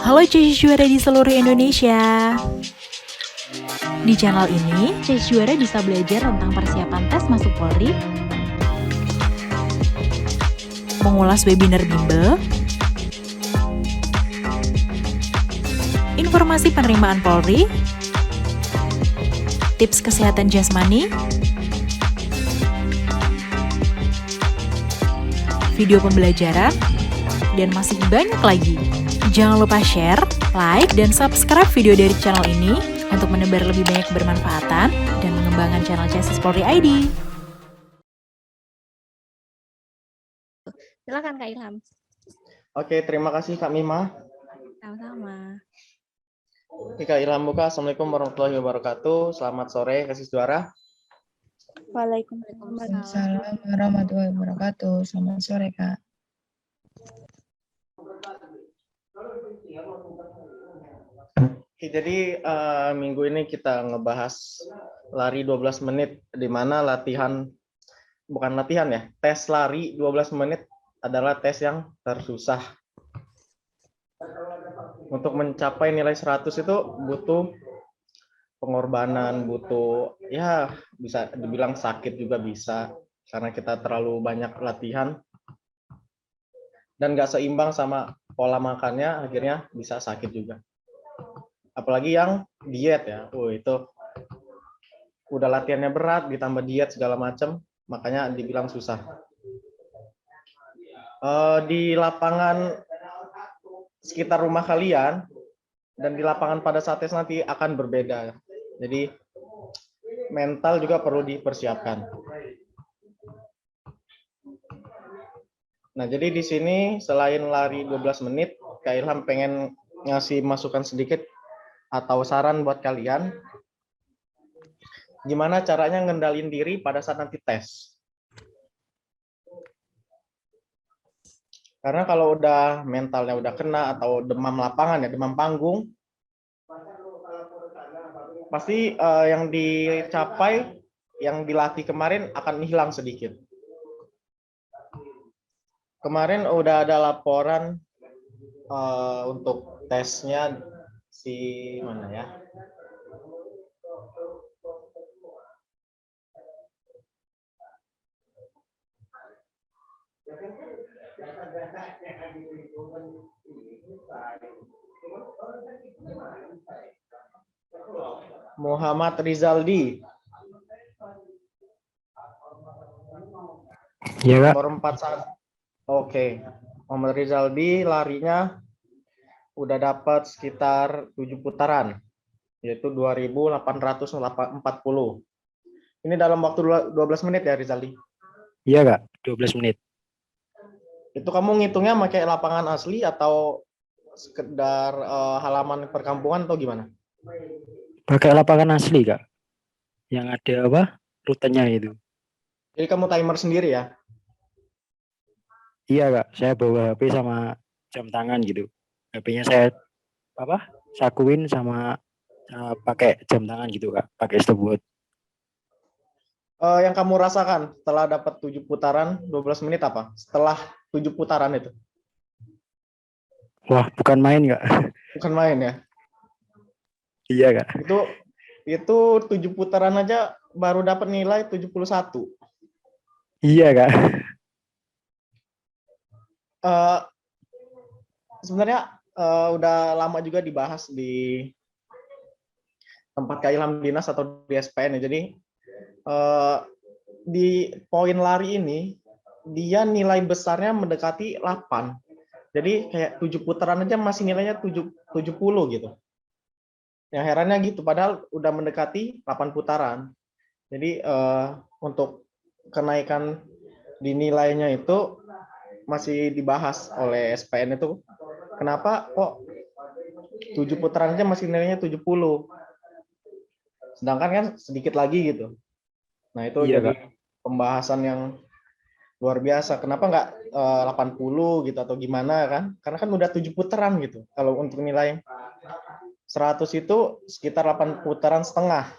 Halo Cis Juara di seluruh Indonesia. Di channel ini, Cis Juara bisa belajar tentang persiapan tes masuk Polri, mengulas webinar bimbel, informasi penerimaan Polri, tips kesehatan jasmani, video pembelajaran, dan masih banyak lagi. Jangan lupa share, like, dan subscribe video dari channel ini untuk menebar lebih banyak kebermanfaatan dan mengembangkan channel Chassis Polri ID. Silakan Kak Ilham. Oke, terima kasih Kak Mima. Sama-sama. Oke, Kak Ilham buka. Assalamualaikum warahmatullahi wabarakatuh. Selamat sore, Kasih Juara. Waalaikumsalam. Warahmatullahi wabarakatuh. Selamat sore, Kak. Oke, jadi minggu ini kita ngebahas lari 12 menit, di mana tes lari 12 menit adalah tes yang tersusah. Untuk mencapai nilai 100 itu butuh pengorbanan, butuh ya bisa dibilang sakit juga bisa, karena kita terlalu banyak latihan dan nggak seimbang sama pola makannya, akhirnya bisa sakit juga. Apalagi yang diet ya, itu udah latihannya berat, ditambah diet segala macam, makanya dibilang susah. Di lapangan sekitar rumah kalian dan di lapangan pada saat tes nanti akan berbeda. Jadi mental juga perlu dipersiapkan. Nah, jadi di sini selain lari 12 menit, Kak Ilham pengen ngasih masukan sedikit atau saran buat kalian gimana caranya ngendalin diri pada saat nanti tes. Karena kalau udah mentalnya udah kena atau demam lapangan ya, demam panggung, pasti yang dicapai, yang dilatih kemarin akan hilang sedikit. Kemarin udah ada laporan untuk tesnya si mana ya? Muhammad Rizaldi. Iya, Kak. Nomor 41. Oke. Muhammad Rizaldi larinya udah dapat sekitar 7 putaran, yaitu 2.840. Ini dalam waktu 12 menit ya, Rizaldi? Iya, Kak. 12 menit. Itu kamu ngitungnya pakai lapangan asli atau sekedar halaman perkampungan atau gimana? Pakai lapangan asli, Kak. Yang ada apa? Rutenya itu. Jadi kamu timer sendiri ya? Iya, Kak. Saya bawa HP sama jam tangan gitu. HP-nya saya sakuin sama pakai jam tangan gitu, Kak. Pakai stopwatch. Yang kamu rasakan setelah dapat 7 putaran 12 menit apa? Setelah 7 putaran itu? Wah, bukan main, Kak. Bukan main ya? Iya, Kak. Itu 7 putaran aja baru dapat nilai 71. Iya, Kak. Sebenarnya udah lama juga dibahas di tempat Kak Ilham dinas atau di SPN ya. Jadi di poin lari ini dia nilai besarnya mendekati 8. Jadi kayak 7 putaran aja masih nilainya 70 gitu. Yang herannya gitu, padahal udah mendekati 8 putaran. Jadi untuk kenaikan di nilainya itu masih dibahas oleh SPN itu. Kenapa kok 7 putaran aja masih nilainya 70? Sedangkan kan sedikit lagi gitu. Nah, itu Iya, jadi Kak. pembahasan yang luar biasa. Kenapa nggak 80 gitu atau gimana kan? Karena kan udah 7 putaran gitu. Kalau untuk nilai 100 itu sekitar 8 putaran setengah.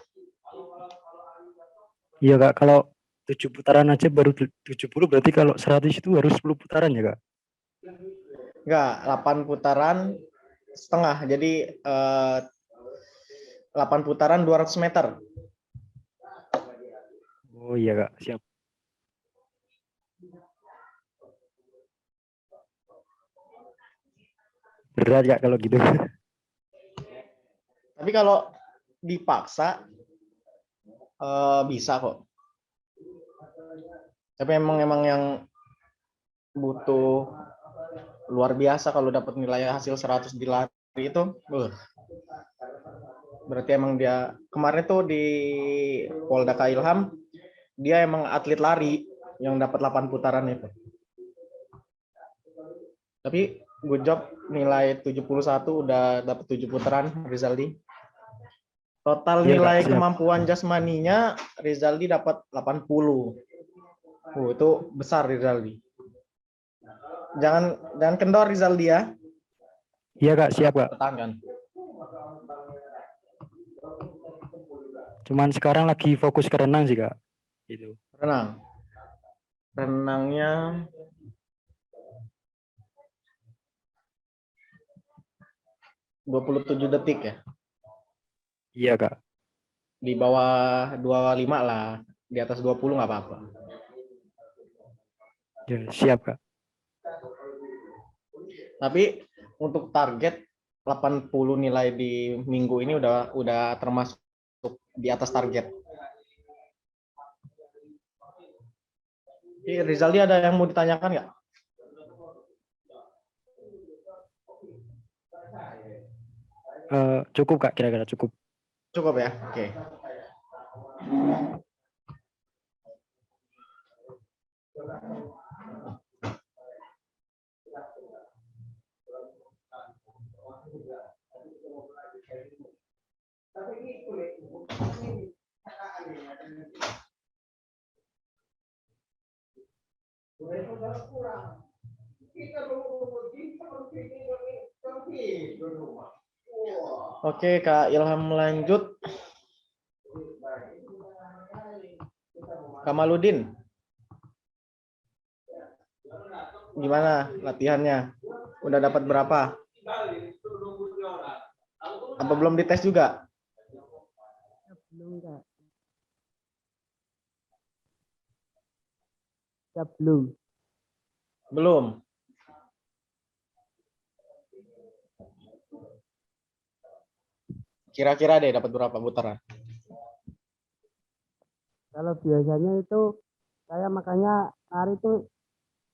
Iya, Kak. Kalau 7 putaran aja baru 70, berarti kalau 100 itu harus 10 putaran ya, Kak? Enggak, 8 putaran setengah. Jadi 8 putaran 200 meter. Oh iya Kak, siap. Berat Kak kalau gitu. Tapi kalau dipaksa bisa kok. Tapi emang yang butuh luar biasa kalau dapat nilai hasil 100 di lari itu. Berarti emang dia kemarin tuh di Polda Kak Ilham dia emang atlet lari yang dapat 8 putaran itu. Tapi good job, nilai 71 udah dapat 7 putaran Rizaldi. Total Iya, Kak, nilai siap. kemampuan jasmaninya Rizaldi dapat 80. Itu besar Rizaldi. Jangan kendor Rizaldi ya. Iya Kak, siap Kak. Pertahankan. Cuman sekarang lagi fokus ke renang sih Kak. Gitu. Renang. Renangnya 27 detik ya. Iya Kak. Di bawah 25 lah. Di atas 20 nggak apa-apa. Ya, siap Kak. Tapi untuk target 80 nilai di minggu ini udah termasuk di atas target. Rizaldi ada yang mau ditanyakan nggak? Cukup Kak, kira-kira cukup. Cukup ya? Oke. Oke, Kak Ilham lanjut. Kamaludin. Gimana latihannya? Udah dapat berapa? Apa belum dites juga? Belum Kak. Ya, belum. Belum. Kira-kira deh dapat berapa putaran? Kalau biasanya itu saya makanya lari itu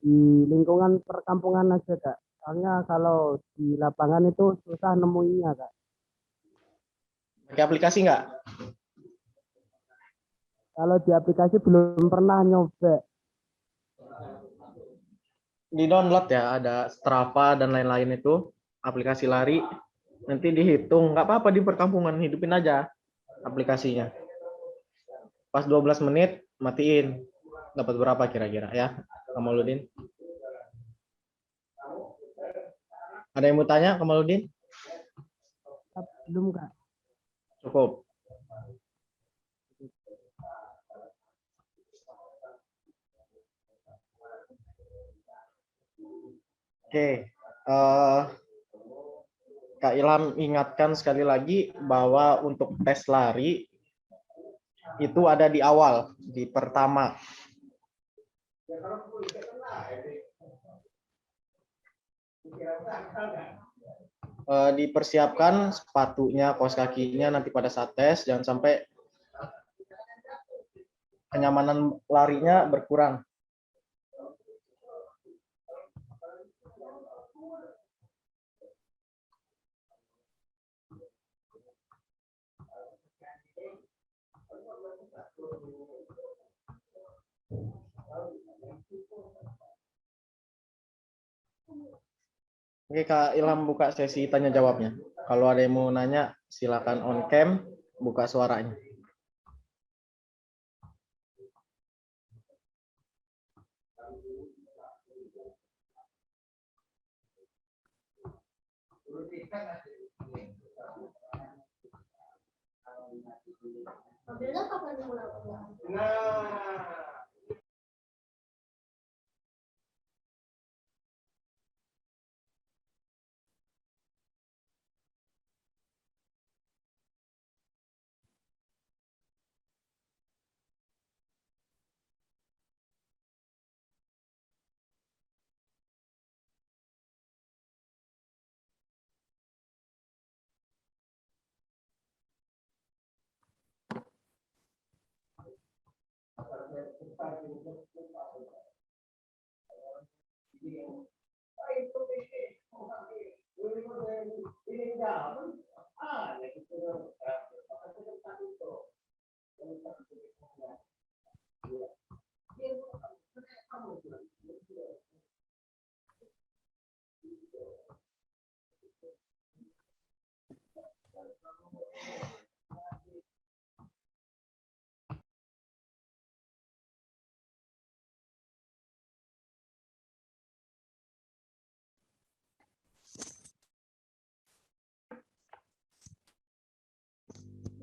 di lingkungan perkampungan aja Kak. Soalnya kalau di lapangan itu susah nemuinya Kak. Pakai aplikasi nggak? Kalau di aplikasi belum pernah nyoba. Di download ya, ada Strava dan lain-lain itu, aplikasi lari. Nanti dihitung, nggak apa-apa di perkampungan, hidupin aja aplikasinya. Pas 12 menit, matiin. Dapat berapa kira-kira ya, Kamaludin? Ada yang mau tanya, Kamaludin? Belum Kak. Cukup. Oke, Kak Ilham ingatkan sekali lagi bahwa untuk tes lari itu ada di awal, di pertama. Dipersiapkan sepatunya, kaos kakinya nanti pada saat tes, jangan sampai kenyamanan larinya berkurang. Oke, Kak Ilham buka sesi tanya jawabnya. Kalau ada yang mau nanya, silakan on cam, buka suaranya.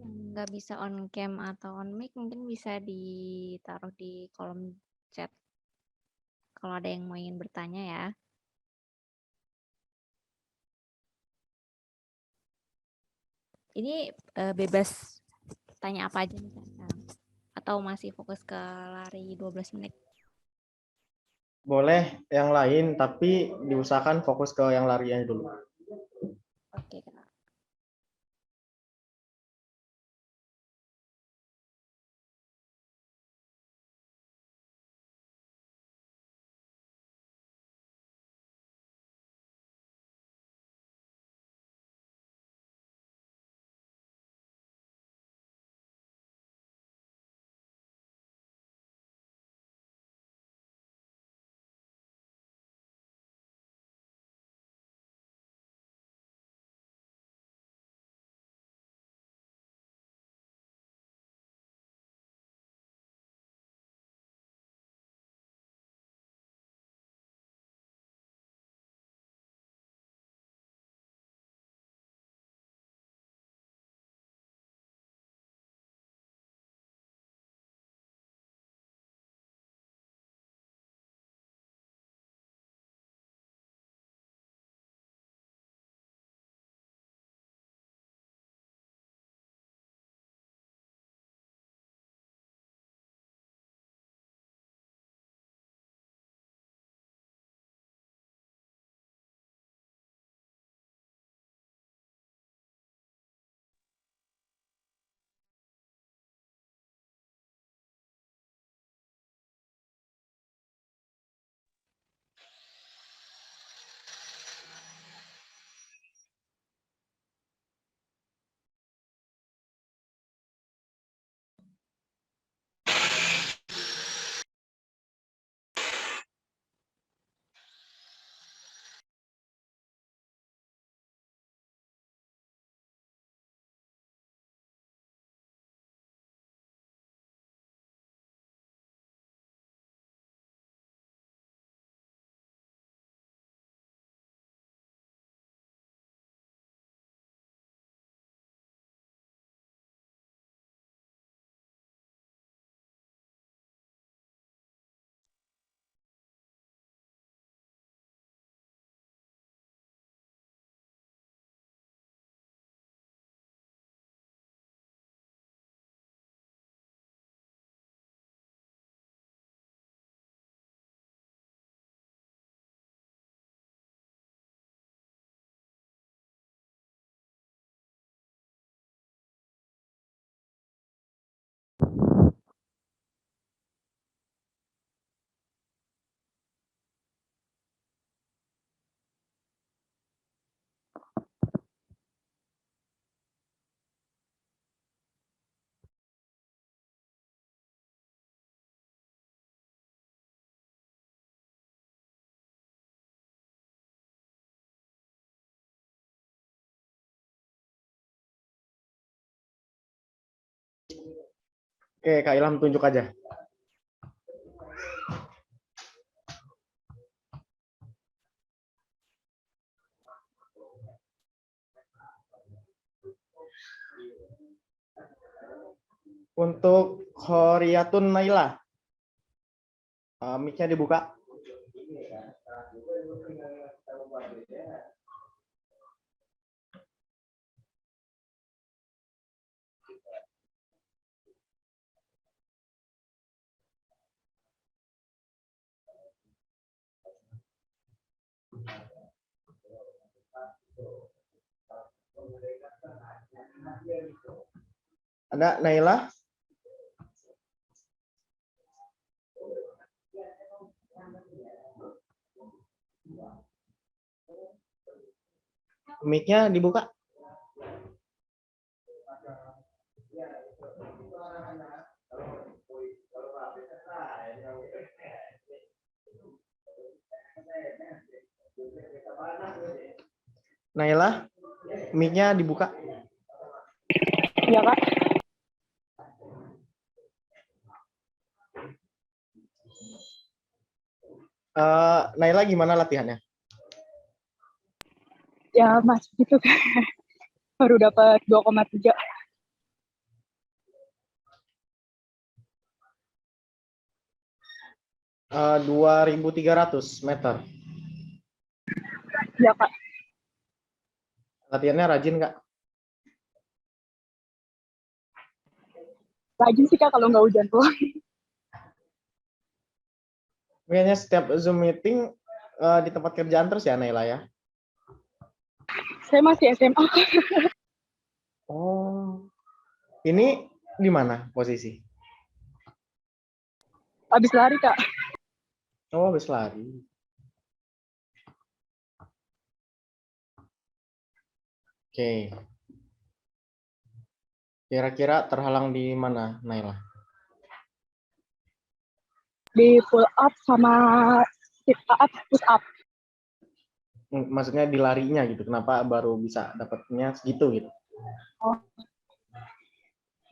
Yang nggak bisa on cam atau on mic mungkin bisa ditaruh di kolom chat kalau ada yang mau ingin bertanya ya. Ini bebas tanya apa aja nih Kak, sekarang? Atau masih fokus ke lari 12 menit? Boleh yang lain, tapi diusahakan fokus ke yang larian dulu. Oke Kak. Oke, Kak Ilham tunjuk aja. Untuk Khoriyatun Naila, mic-nya dibuka. Ada Naila? Mic-nya dibuka. Naila, mic-nya dibuka. Iya Kak. Naila gimana latihannya? Ya Mas gitu Kak. Baru dapat 2,3. 2.300 meter. Iya Kak. Latihannya rajin Kak? Rajin sih Kak kalau nggak hujan tuh. Kayaknya setiap Zoom meeting di tempat kerjaan terus ya Naila ya? Saya masih SMA. Oh, ini di mana posisi? Habis lari Kak. Oh, habis lari. Oke. Kira-kira terhalang di mana, Naila? Di pull up sama sit up, push up. Maksudnya di larinya gitu. Kenapa baru bisa dapatnya segitu gitu? Oh.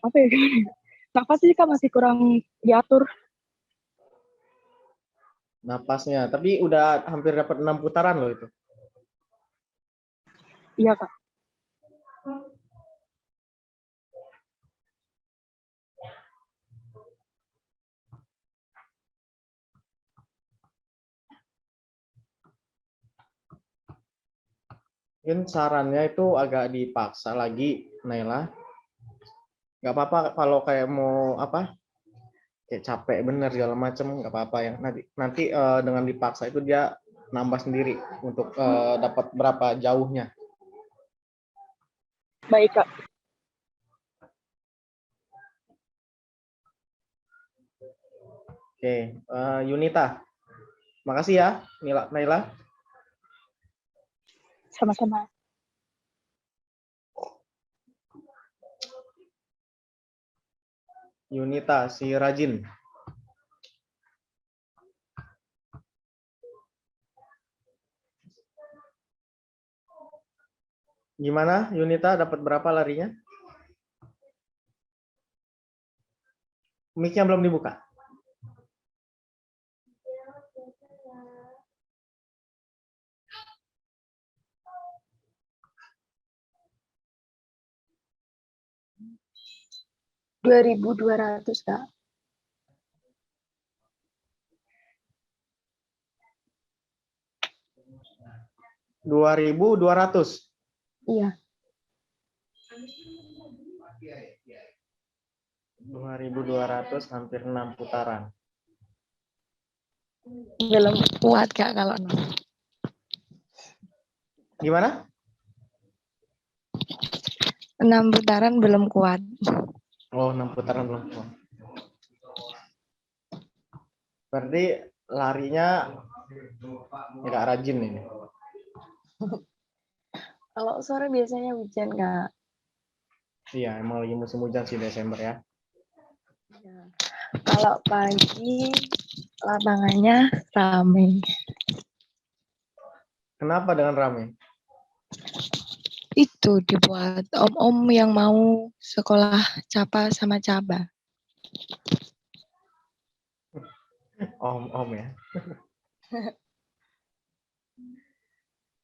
Apa ya? Nafas sih Kak masih kurang diatur. Napasnya. Tapi udah hampir dapat 6 putaran loh itu. Iya Kak. Mungkin sarannya itu agak dipaksa lagi, Naila. Nggak apa-apa kalau kayak mau apa, kayak capek bener segala macem, nggak apa-apa yang nanti dengan dipaksa itu dia nambah sendiri untuk dapat berapa jauhnya. Baik Kak. Oke, Yunita. Makasih ya, Naila. Sama-sama. Yunita, si rajin. Gimana, Yunita dapat berapa larinya? Mic-nya belum dibuka. $2.200 Kak. $2.200. Iya. 2.200 hampir 6 putaran. Belum kuat Kak kalau Gimana? 6 putaran belum kuat. Oh, 6 putaran belum. Berarti larinya nggak rajin ini. Kalau sore biasanya hujan Kak. Iya, emang lagi musim hujan sih Desember ya. Ya. Kalau pagi lapangannya ramai. Kenapa dengan ramai? Itu dibuat om-om yang mau sekolah capa sama caba. Om ya.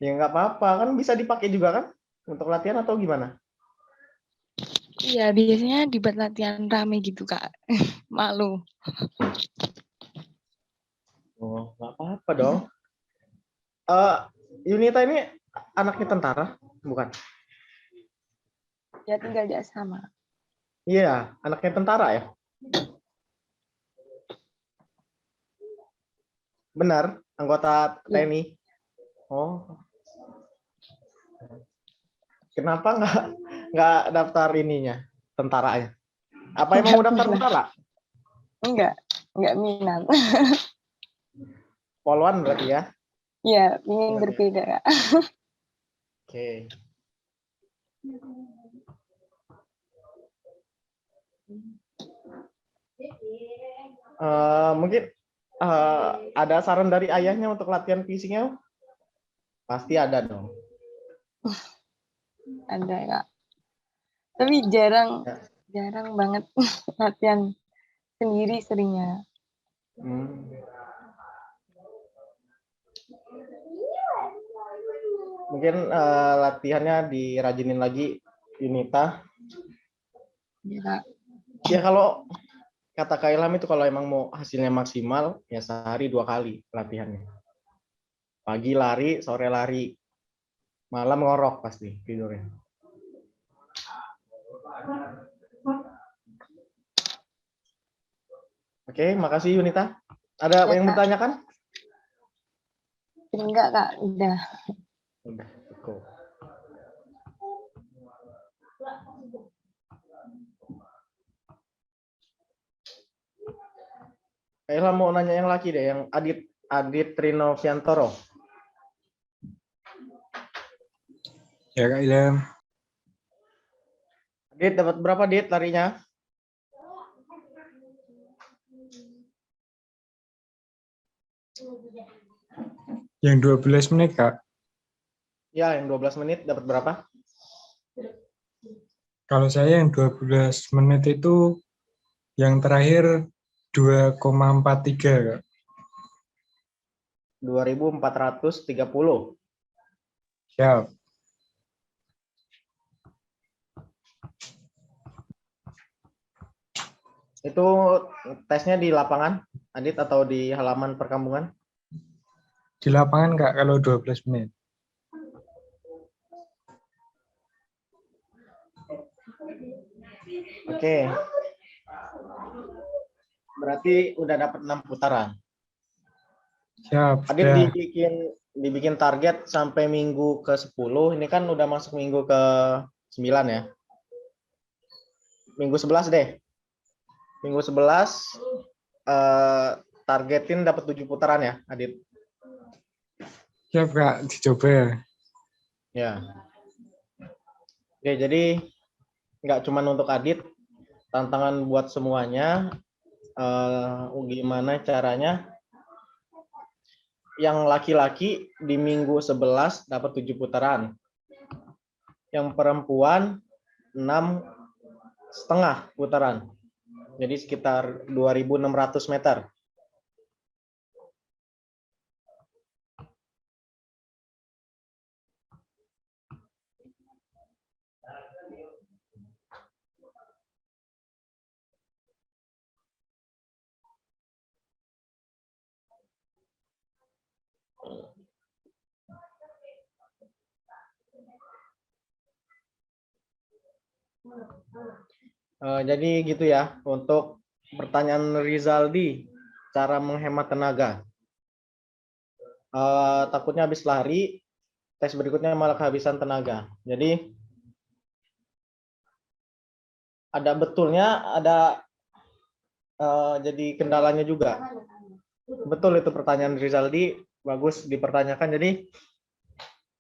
Ya nggak apa-apa, kan bisa dipakai juga kan untuk latihan atau gimana? Iya, biasanya dibuat latihan rame gitu Kak. Malu. Oh, nggak apa-apa dong. Yunita ini anaknya tentara, bukan? Ya tinggal di asrama. Iya, anaknya tentara ya. Benar, anggota TNI. Oh, kenapa nggak daftar ininya, tentaranya? Apa emang udah daftar tentara? Enggak minat. Poluan berarti ya? Iya, ingin berbeda Kak. Oke. Oke. Mungkin ada saran dari ayahnya untuk latihan fisiknya? Pasti ada dong. Ada Kak. Tapi jarang Ya. banget latihan sendiri seringnya. Mungkin latihannya dirajinin lagi, Yunita. Ya, Kak. Ya kalau kata Kak Ilham itu kalau emang mau hasilnya maksimal, ya sehari 2 kali latihannya. Pagi lari, sore lari, malam ngorok pasti tidurnya. Oke, makasih Yunita. Ada Ya, yang Kak. ditanyakan? Enggak Kak, udah. Udah, cukup. Kak Ilham mau nanya yang laki deh, yang Adit Trinoviantoro. Ya Kak Ilham, Adit dapat berapa Dit larinya? yang 12 menit Kak. Ya, yang 12 menit dapat berapa? Kalau saya yang 12 menit itu yang terakhir 2,43 Kak. 2430. Siap. Itu tesnya di lapangan, Adit, atau di halaman perkampungan? Di lapangan Kak kalau 12 menit. Oke. Berarti udah dapat 6 putaran. Siap. Adit Sudah. dibikin target sampai minggu ke-10. Ini kan udah masuk minggu ke-9 ya. Minggu 11 deh. Minggu 11 targetin dapat 7 putaran ya, Adit. Siap Kak, dicoba ya. Ya. Oke, jadi nggak cuma untuk Adit, tantangan buat semuanya. Gimana caranya yang laki-laki di minggu 11 dapat 7 putaran, yang perempuan 6,5 putaran, jadi sekitar 2.600 meter. Jadi gitu ya untuk pertanyaan Rizaldi, cara menghemat tenaga. Takutnya habis lari, tes berikutnya malah kehabisan tenaga. Jadi ada betulnya, ada jadi kendalanya juga. Betul itu pertanyaan Rizaldi, bagus dipertanyakan. Jadi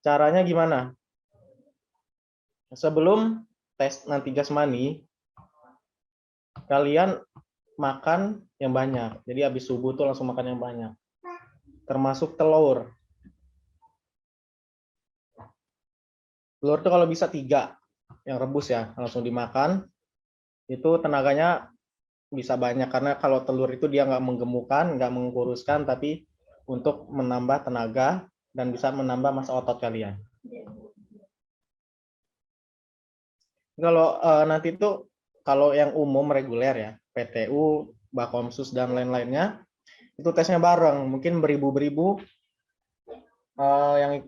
caranya gimana? Sebelum tes nanti jasmani, kalian makan yang banyak. Jadi habis subuh tuh langsung makan yang banyak. Termasuk telur. Telur tuh kalau bisa 3 yang rebus ya, langsung dimakan. Itu tenaganya bisa banyak karena kalau telur itu dia nggak menggemukkan, nggak mengkuruskan, tapi untuk menambah tenaga dan bisa menambah massa otot kalian. Kalau nanti itu kalau yang umum reguler ya, PTU, Bakomsus dan lain-lainnya, itu tesnya bareng, mungkin beribu-beribu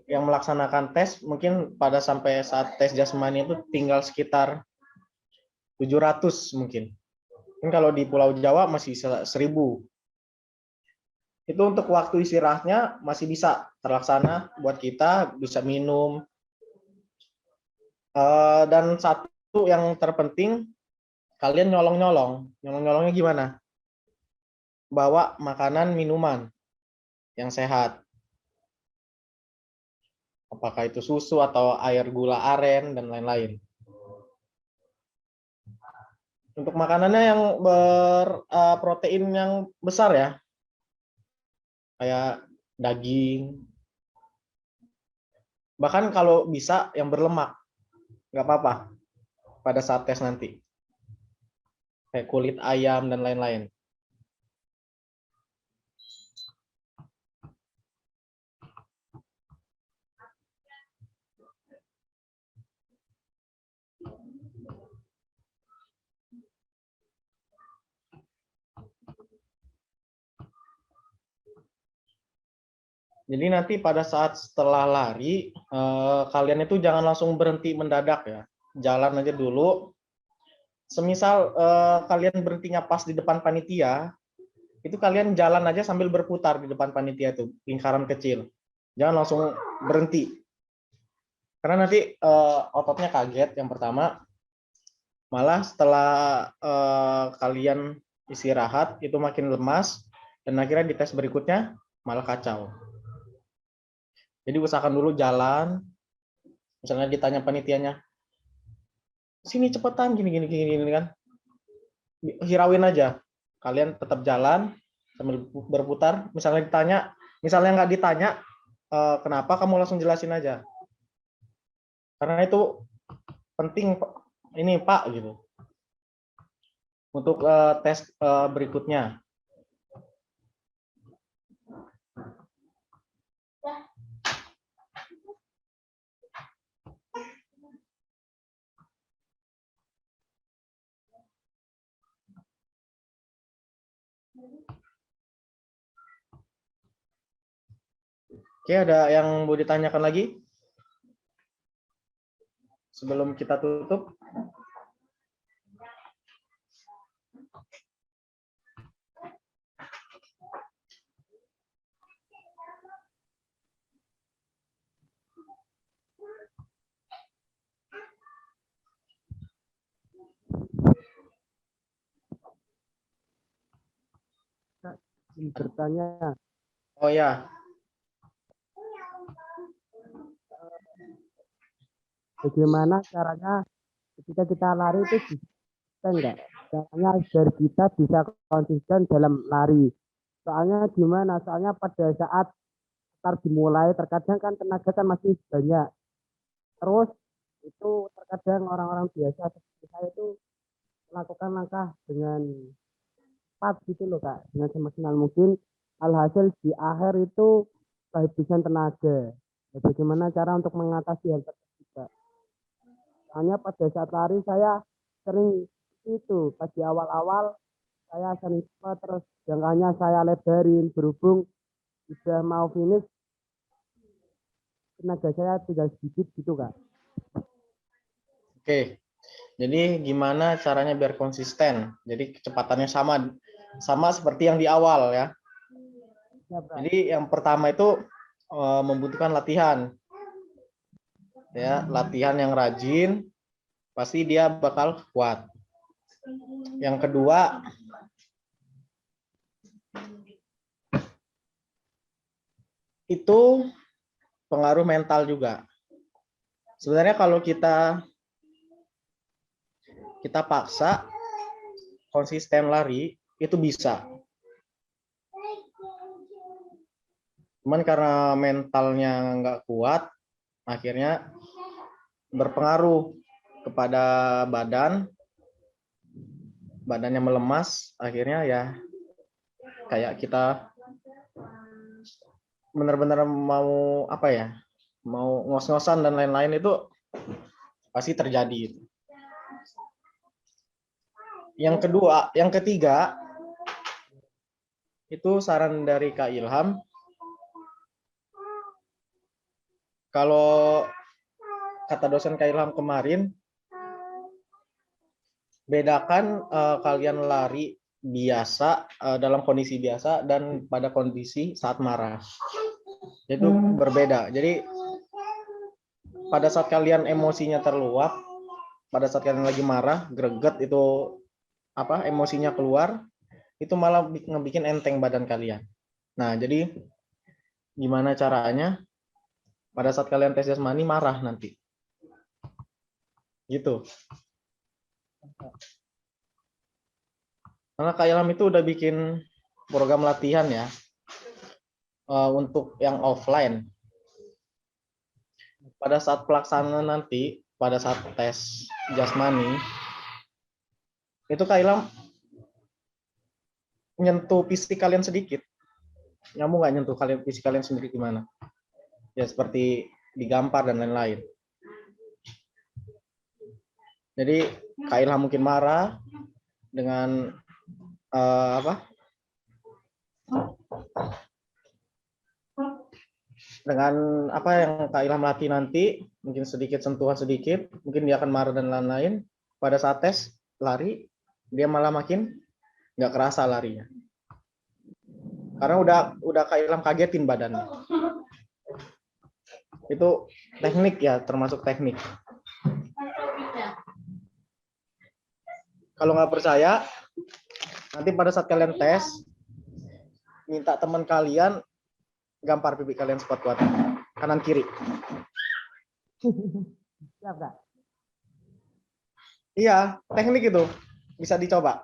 yang melaksanakan tes, mungkin pada sampai saat tes jasmani itu tinggal sekitar 700 mungkin. Kan kalau di Pulau Jawa masih 1000. Itu untuk waktu istirahatnya masih bisa terlaksana buat kita, bisa minum. Dan satu yang terpenting, kalian nyolong-nyolong. Nyolong-nyolongnya gimana? Bawa makanan, minuman yang sehat. Apakah itu susu atau air gula aren dan lain-lain. Untuk makanannya yang berprotein yang besar ya, kayak daging. Bahkan kalau bisa yang berlemak, nggak apa-apa pada saat tes nanti. Kayak kulit ayam dan lain-lain. Jadi nanti pada saat setelah lari, kalian itu jangan langsung berhenti mendadak ya. Jalan aja dulu. Semisal kalian berhentinya pas di depan panitia, itu kalian jalan aja sambil berputar di depan panitia itu, lingkaran kecil. Jangan langsung berhenti. Karena nanti ototnya kaget yang pertama. Malah setelah kalian istirahat, itu makin lemas, dan akhirnya di tes berikutnya malah kacau. Jadi usahakan dulu jalan, misalnya ditanya panitianya, sini cepetan gini kan, hirauin aja. Kalian tetap jalan sambil berputar. Misalnya nggak ditanya, kenapa, kamu langsung jelasin aja. Karena itu penting ini Pak gitu. Untuk tes berikutnya. Oke, ada yang mau ditanyakan lagi? Sebelum kita tutup. Bertanya. Oh ya. Bagaimana caranya ketika kita lari itu bisa enggak? Caranya agar kita bisa konsisten dalam lari. Soalnya gimana? Soalnya pada saat start dimulai terkadang kan tenaga kan masih banyak. Terus itu terkadang orang-orang biasa seperti saya itu melakukan langkah dengan cepat gitu loh Kak, dengan semaksimal mungkin. Alhasil di akhir itu kehabisan tenaga. Ya, bagaimana cara untuk mengatasi hal tersebut Kak? Hanya pada saat lari saya sering itu, pas di awal-awal saya sering cepat, terus jangkanya saya lebarin, berhubung sudah mau finish tenaga saya tinggal sedikit gitu Kak. Oke. Jadi gimana caranya biar konsisten? Jadi kecepatannya sama seperti yang di awal ya. Jadi yang pertama itu membutuhkan latihan. Ya, latihan yang rajin pasti dia bakal kuat. Yang kedua itu pengaruh mental juga. Sebenarnya kalau kita paksa konsisten lari itu bisa. Cuman karena mentalnya nggak kuat, akhirnya berpengaruh kepada badannya melemas, akhirnya ya kayak kita benar-benar mau apa ya, mau ngos-ngosan dan lain-lain itu pasti terjadi. Yang ketiga itu saran dari Kak Ilham. Kalau kata dosen Kak Ilham kemarin, bedakan kalian lari biasa dalam kondisi biasa dan pada kondisi saat marah. Itu berbeda. Jadi pada saat kalian emosinya terluap, pada saat kalian lagi marah, greget itu emosinya keluar, itu malah ngebikin enteng badan kalian. Nah, jadi gimana caranya? Pada saat kalian tes jasmani marah nanti. Gitu. Karena Kak Ilham itu udah bikin program latihan ya untuk yang offline. Pada saat pelaksanaan nanti, pada saat tes jasmani, itu Kak Ilham nyentuh fisik kalian sedikit. Kamu nggak nyentuh fisik kalian sendiri gimana? Ya seperti digampar dan lain-lain. Jadi Kak Ilham mungkin marah dengan dengan apa yang Kak Ilham latih nanti, mungkin sedikit sentuhan sedikit, mungkin dia akan marah dan lain-lain. Pada saat tes lari, dia malah makin nggak kerasa larinya. Karena udah Kak Ilham kagetin badannya. Itu teknik ya, termasuk teknik. Kalau nggak percaya, nanti pada saat kalian tes, minta teman kalian gampar pipi kalian sekuat-kuat, kanan kiri. Siap, Kak? Iya, teknik itu bisa dicoba.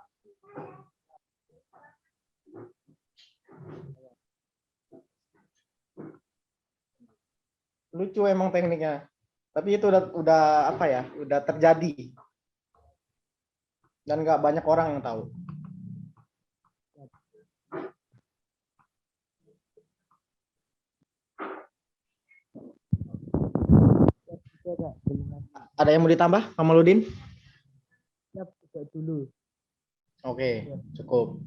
Lucu emang tekniknya, tapi itu udah apa ya, udah terjadi dan nggak banyak orang yang tahu. Ada yang mau ditambah, Kamaludin? Siap, dulu. Oke, cukup.